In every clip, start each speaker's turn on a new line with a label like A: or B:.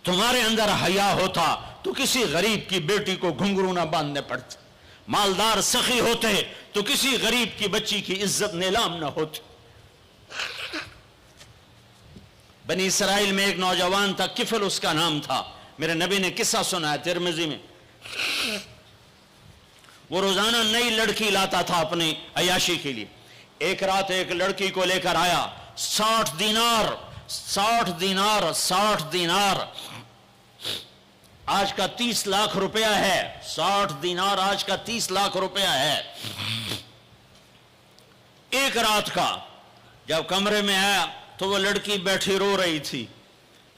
A: تمہارے اندر حیا ہوتا تو کسی غریب کی بیٹی کو گھنگرو نہ باندھنے پڑتے، مالدار سخی ہوتے تو کسی غریب کی بچی کی عزت نیلام نہ ہوتی۔ بنی اسرائیل میں ایک نوجوان تھا، کفل اس کا نام تھا، میرے نبی نے قصہ سنا ہے ترمذی میں۔ وہ روزانہ نئی لڑکی لاتا تھا اپنی عیاشی کے لیے۔ ایک رات ایک لڑکی کو لے کر آیا، 60 دینار آج کا 30 لاکھ روپیہ ہے، 60 دینار آج کا 30 لاکھ روپیہ ہے، ایک رات کا۔ جب کمرے میں آیا تو وہ لڑکی بیٹھی رو رہی تھی،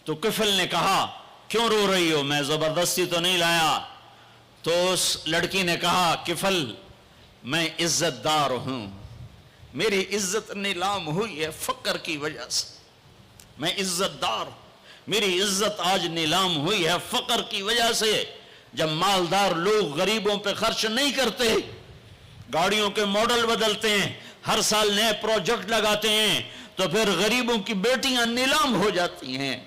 A: تو کفل نے کہا کیوں رو رہی ہو؟ میں زبردستی تو نہیں لایا۔ تو اس لڑکی نے کہا کفل میں عزت دار ہوں، میری عزت نیلام ہوئی ہے فقر کی وجہ سے، میں عزت دار ہوں، میری عزت آج نیلام ہوئی ہے فقر کی وجہ سے۔ جب مالدار لوگ غریبوں پہ خرچ نہیں کرتے، گاڑیوں کے ماڈل بدلتے ہیں، ہر سال نئے پروجیکٹ لگاتے ہیں، تو پھر غریبوں کی بیٹیاں نیلام ہو جاتی ہیں۔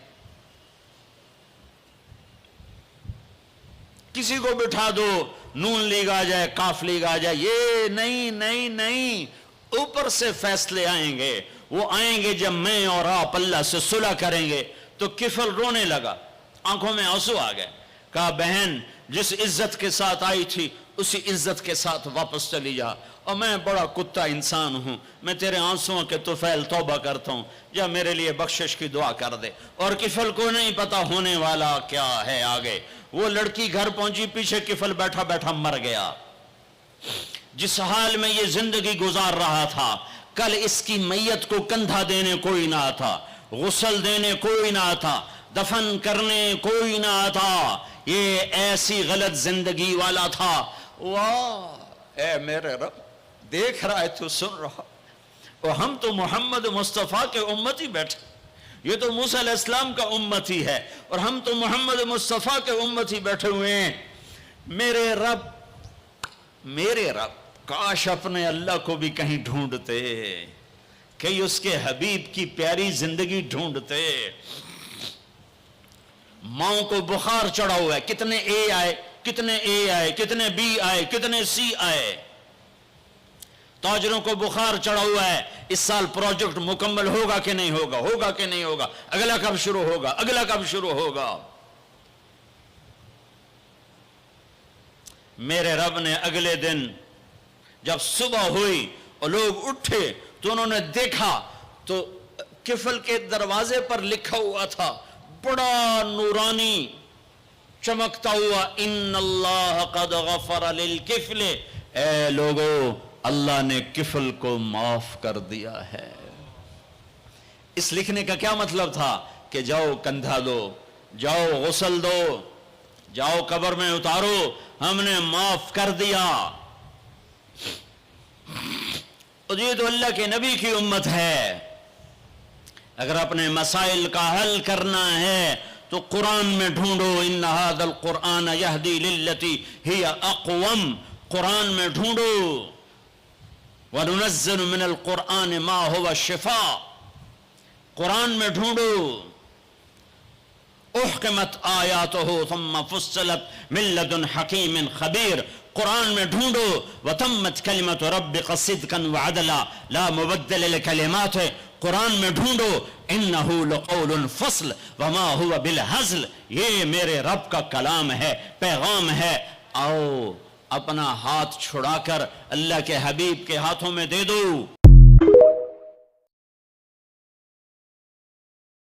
A: کسی کو بٹھا دو، نون لیگ آ جائے، کاف لیگ آ جائے، یہ نہیں، اوپر سے فیصلے آئیں گے۔ وہ آئیں گے جب میں اور آپ اللہ سے صلح کریں گے۔ تو کفل رونے لگا، آنکھوں میں آنسو آ گئے۔ کہا بہن جس عزت کے ساتھ آئی تھی اسی عزت کے ساتھ واپس چلی جا، اور میں بڑا کتا انسان ہوں، میں تیرے آنسوؤں کے طفیل توبہ کرتا ہوں، یا میرے لیے بخشش کی دعا کر دے۔ اور کفل کو نہیں پتا ہونے والا کیا ہے آگے۔ وہ لڑکی گھر پہنچی، پیچھے کفل بیٹھا بیٹھا مر گیا۔ جس حال میں یہ زندگی گزار رہا تھا، کل اس کی میت کو کندھا دینے کوئی نہ آتا، غسل دینے کوئی نہ آتا، دفن کرنے کوئی نہ آتا۔ یہ ایسی غلط زندگی والا تھا۔ واہ اے میرے رب، دیکھ رہا ہے تو سن رہا، اور ہم تو محمد مصطفیٰ کے امتی بیٹھے، یہ تو موسیٰ علیہ السلام کا امتی ہے، اور ہم تو محمد مصطفیٰ کے امتی بیٹھے ہوئے ہیں۔ میرے رب کاش اپنے اللہ کو بھی کہیں ڈھونڈتے، کہیں اس کے حبیب کی پیاری زندگی ڈھونڈتے۔ ماؤں کو بخار چڑھا ہوا ہے، کتنے اے آئے، کتنے بی آئے، کتنے سی آئے۔ تاجروں کو بخار چڑھا ہوا ہے، اس سال پروجیکٹ مکمل ہوگا کہ نہیں ہوگا، اگلا کب شروع ہوگا۔ میرے رب نے اگلے دن جب صبح ہوئی اور لوگ اٹھے تو انہوں نے دیکھا تو کفل کے دروازے پر لکھا ہوا تھا بڑا نورانی چمکتا ہوا، ان اللہ قد غفر للکفل، اے لوگو اللہ نے کفل کو معاف کر دیا ہے۔ اس لکھنے کا کیا مطلب تھا کہ جاؤ کندھا دو، جاؤ غسل دو، جاؤ قبر میں اتارو، ہم نے معاف کر دیا۔ یہ تو اللہ کے نبی کی امت ہے۔ اگر اپنے مسائل کا حل کرنا ہے تو قرآن میں ڈھونڈو، ان ھذا القرآن یہدی للتی ہی اقوم، قرآن میں ڈھونڈو۔ وَنُنَزِّلُ مِنَ الْقُرْآنِ مَا هُوَ شِفَاء، قرآن میں ڈھونڈو۔ احکمت آیاتہ ثم فصلت من لدن حکیم خبیر، قرآن میں ڈھونڈو۔ وَتَمَّتْ كَلِمَةُ رَبِّكَ صِدْقًا وَعَدْلًا لَا مُبَدِّلَ لِكَلِمَاتِهِ، قرآن میں ڈھونڈو۔ إِنَّهُ لَقَوْلٌ فَصْلٌ وَمَا هُوَ بِالْهَزْلِ، یہ میرے رب کا کلام ہے، پیغام ہے۔ آؤ اپنا ہاتھ چھڑا کر اللہ کے حبیب کے ہاتھوں میں دے دو۔